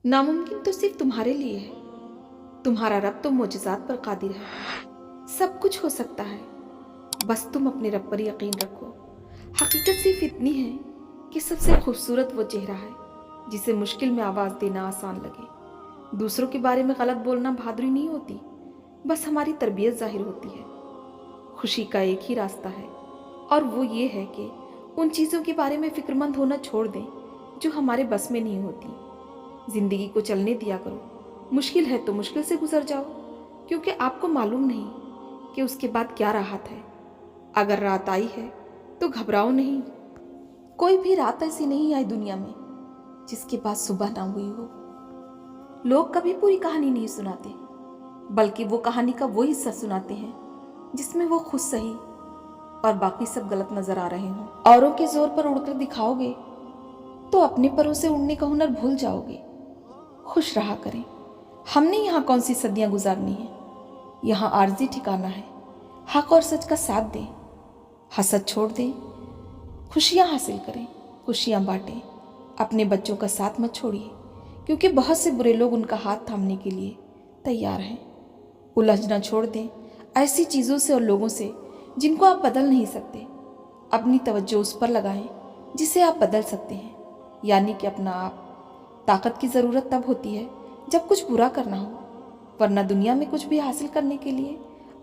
नामुमकिन तो सिर्फ तुम्हारे लिए है। तुम्हारा रब तो मोजज़ात पर कादिर है। सब कुछ हो सकता है, बस तुम अपने रब पर यकीन रखो। हकीकत सिर्फ इतनी है कि सबसे खूबसूरत वो चेहरा है जिसे मुश्किल में आवाज़ देना आसान लगे। दूसरों के बारे में गलत बोलना बहादुरी नहीं होती, बस हमारी तरबियत जाहिर होती है। खुशी का एक ही रास्ता है और वो ये है कि उन चीज़ों के बारे में फ़िक्रमंद होना छोड़ दें जो हमारे बस में नहीं होती। ज़िंदगी को चलने दिया करो। मुश्किल है तो मुश्किल से गुजर जाओ, क्योंकि आपको मालूम नहीं कि उसके बाद क्या राहत है। अगर रात आई है तो घबराओ नहीं। कोई भी रात ऐसी नहीं आई दुनिया में जिसके बाद सुबह ना हुई हो। लोग कभी पूरी कहानी नहीं सुनाते, बल्कि वो कहानी का वो हिस्सा सुनाते हैं जिसमें वो खुद सही और बाकी सब गलत नजर आ रहे हों। औरों के जोर पर उड़कर दिखाओगे तो अपने परों से उड़ने का हुनर भूल जाओगे। खुश रहा करें। हमने यहाँ कौन सी सदियाँ गुजारनी है। यहाँ आर्जी ठिकाना है। हक और सच का साथ दें, हसद छोड़ दें, खुशियाँ हासिल करें, खुशियाँ बांटें। अपने बच्चों का साथ मत छोड़िए, क्योंकि बहुत से बुरे लोग उनका हाथ थामने के लिए तैयार हैं। उलझना छोड़ दें ऐसी चीज़ों से और लोगों से जिनको आप बदल नहीं सकते। अपनी तवज्जो उस पर लगाएं जिसे आप बदल सकते हैं, यानी कि अपना आप। ताकत की ज़रूरत तब होती है जब कुछ बुरा करना हो, वरना दुनिया में कुछ भी हासिल करने के लिए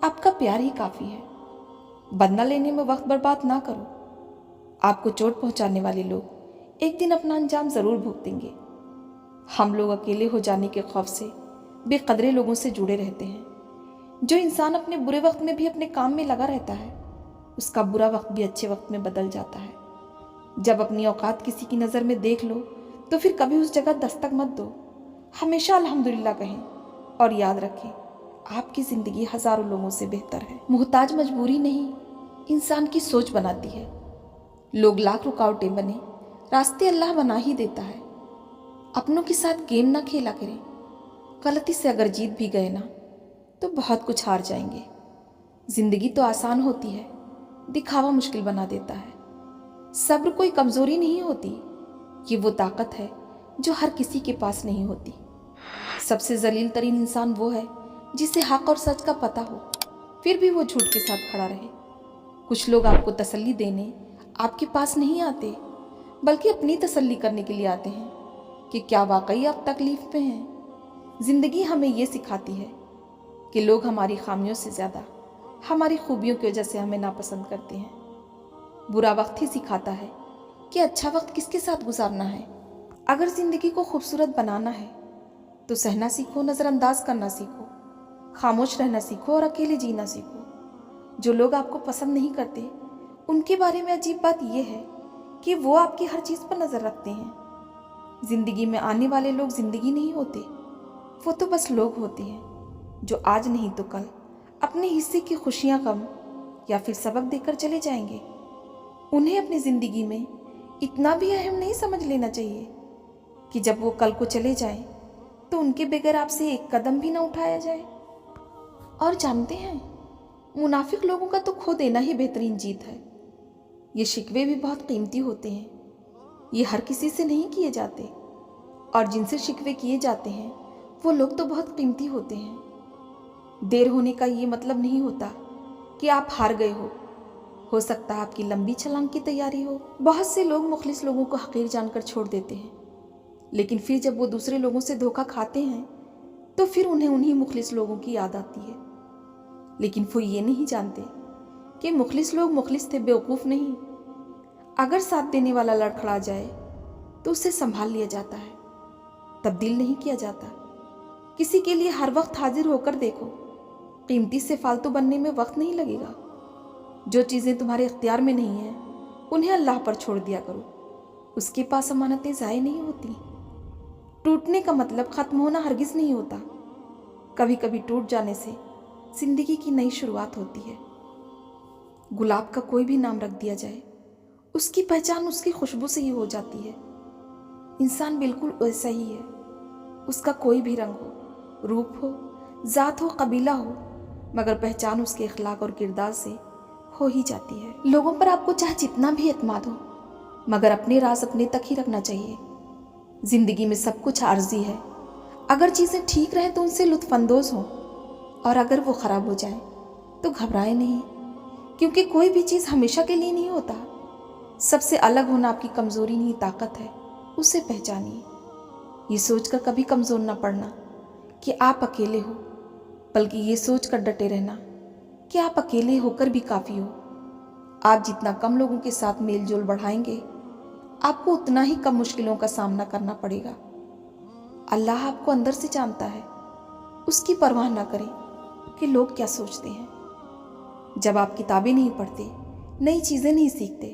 आपका प्यार ही काफ़ी है। बदला लेने में वक्त बर्बाद ना करो। आपको चोट पहुंचाने वाले लोग एक दिन अपना अंजाम ज़रूर भुगतेंगे। हम लोग अकेले हो जाने के खौफ से बेकदरे लोगों से जुड़े रहते हैं। जो इंसान अपने बुरे वक्त में भी अपने काम में लगा रहता है, उसका बुरा वक्त भी अच्छे वक्त में बदल जाता है। जब अपनी औकात किसी की नज़र में देख लो तो फिर कभी उस जगह दस्तक मत दो। हमेशा अल्हम्दुलिल्लाह कहें और याद रखें, आपकी ज़िंदगी हज़ारों लोगों से बेहतर है। मोहताज मजबूरी नहीं, इंसान की सोच बनाती है। लोग लाख रुकावटें बने, रास्ते अल्लाह बना ही देता है। अपनों के साथ गेम ना खेला करें। गलती से अगर जीत भी गए ना तो बहुत कुछ हार जाएंगे। ज़िंदगी तो आसान होती है, दिखावा मुश्किल बना देता है। सब्र कोई कमज़ोरी नहीं होती, ये वो ताकत है जो हर किसी के पास नहीं होती। सबसे जलील तरीन इंसान वो है जिसे हक और सच का पता हो, फिर भी वो झूठ के साथ खड़ा रहे। कुछ लोग आपको तसल्ली देने आपके पास नहीं आते, बल्कि अपनी तसल्ली करने के लिए आते हैं कि क्या वाकई आप तकलीफ में हैं। ज़िंदगी हमें ये सिखाती है कि लोग हमारी खामियों से ज़्यादा हमारी खूबियों की वजह से हमें नापसंद करते हैं। बुरा वक्त ही सिखाता है कि अच्छा वक्त किसके साथ गुजारना है। अगर ज़िंदगी को खूबसूरत बनाना है तो सहना सीखो, नज़रअंदाज करना सीखो, खामोश रहना सीखो और अकेले जीना सीखो। जो लोग आपको पसंद नहीं करते, उनके बारे में अजीब बात यह है कि वो आपकी हर चीज़ पर नज़र रखते हैं। ज़िंदगी में आने वाले लोग ज़िंदगी नहीं होते, वो तो बस लोग होते हैं जो आज नहीं तो कल अपने हिस्से की खुशियाँ, गम या फिर सबक देकर चले जाएंगे। उन्हें अपनी ज़िंदगी में इतना भी अहम नहीं समझ लेना चाहिए कि जब वो कल को चले जाएं तो उनके बगैर आपसे एक कदम भी ना उठाया जाए। और जानते हैं, मुनाफिक लोगों का तो खो देना ही बेहतरीन जीत है। ये शिकवे भी बहुत कीमती होते हैं, ये हर किसी से नहीं किए जाते, और जिनसे शिकवे किए जाते हैं वो लोग तो बहुत कीमती होते हैं। देर होने का ये मतलब नहीं होता कि आप हार गए हो सकता है आपकी लंबी छलांग की तैयारी हो। बहुत से लोग मुखलिस लोगों को हकीर जानकर छोड़ देते हैं, लेकिन फिर जब वो दूसरे लोगों से धोखा खाते हैं तो फिर उन्हें उन्हीं मुखलिस लोगों की याद आती है। लेकिन वो ये नहीं जानते कि मुखलिस लोग मुखलिस थे, बेवकूफ़ नहीं। अगर साथ देने वाला लड़खड़ा जाए तो उसे संभाल लिया जाता है, तब्दील नहीं किया जाता। किसी के लिए हर वक्त हाजिर होकर देखो, कीमती से फालतू बनने में वक्त नहीं लगेगा। जो चीज़ें तुम्हारे इख्तियार में नहीं हैं उन्हें अल्लाह पर छोड़ दिया करो, उसके पास अमानतें ज़ाय नहीं होती। टूटने का मतलब ख़त्म होना हरगिज़ नहीं होता। कभी कभी टूट जाने से ज़िंदगी की नई शुरुआत होती है। गुलाब का कोई भी नाम रख दिया जाए, उसकी पहचान उसकी खुशबू से ही हो जाती है। इंसान बिल्कुल वैसा ही है, उसका कोई भी रंग हो, रूप हो, ज़ात हो, कबीला हो, मगर पहचान उसके अखलाक और किरदार से हो ही जाती है। लोगों पर आपको चाहे जितना भी एतमाद हो, मगर अपने राज अपने तक ही रखना चाहिए। ज़िंदगी में सब कुछ आर्जी है, अगर चीज़ें ठीक रहें तो उनसे लुत्फ़अंदोज़ हों, और अगर वो ख़राब हो जाएं तो घबराएं नहीं, क्योंकि कोई भी चीज़ हमेशा के लिए नहीं होता। सबसे अलग होना आपकी कमज़ोरी नहीं ताकत है, उसे पहचानिए। ये सोचकर कभी कमज़ोर ना पड़ना कि आप अकेले हो, बल्कि ये सोचकर डटे रहना कि आप अकेले होकर भी काफ़ी हो। आप जितना कम लोगों के साथ मेल जोल बढ़ाएंगे, आपको उतना ही कम मुश्किलों का सामना करना पड़ेगा। अल्लाह आपको अंदर से जानता है, उसकी परवाह ना करें कि लोग क्या सोचते हैं। जब आप किताबें नहीं पढ़ते, नई चीज़ें नहीं सीखते,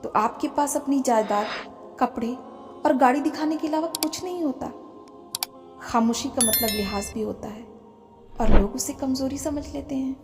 तो आपके पास अपनी जायदाद, कपड़े और गाड़ी दिखाने के अलावा कुछ नहीं होता। खामोशी का मतलब लिहाज भी होता है, और लोग उसे कमज़ोरी समझ लेते हैं।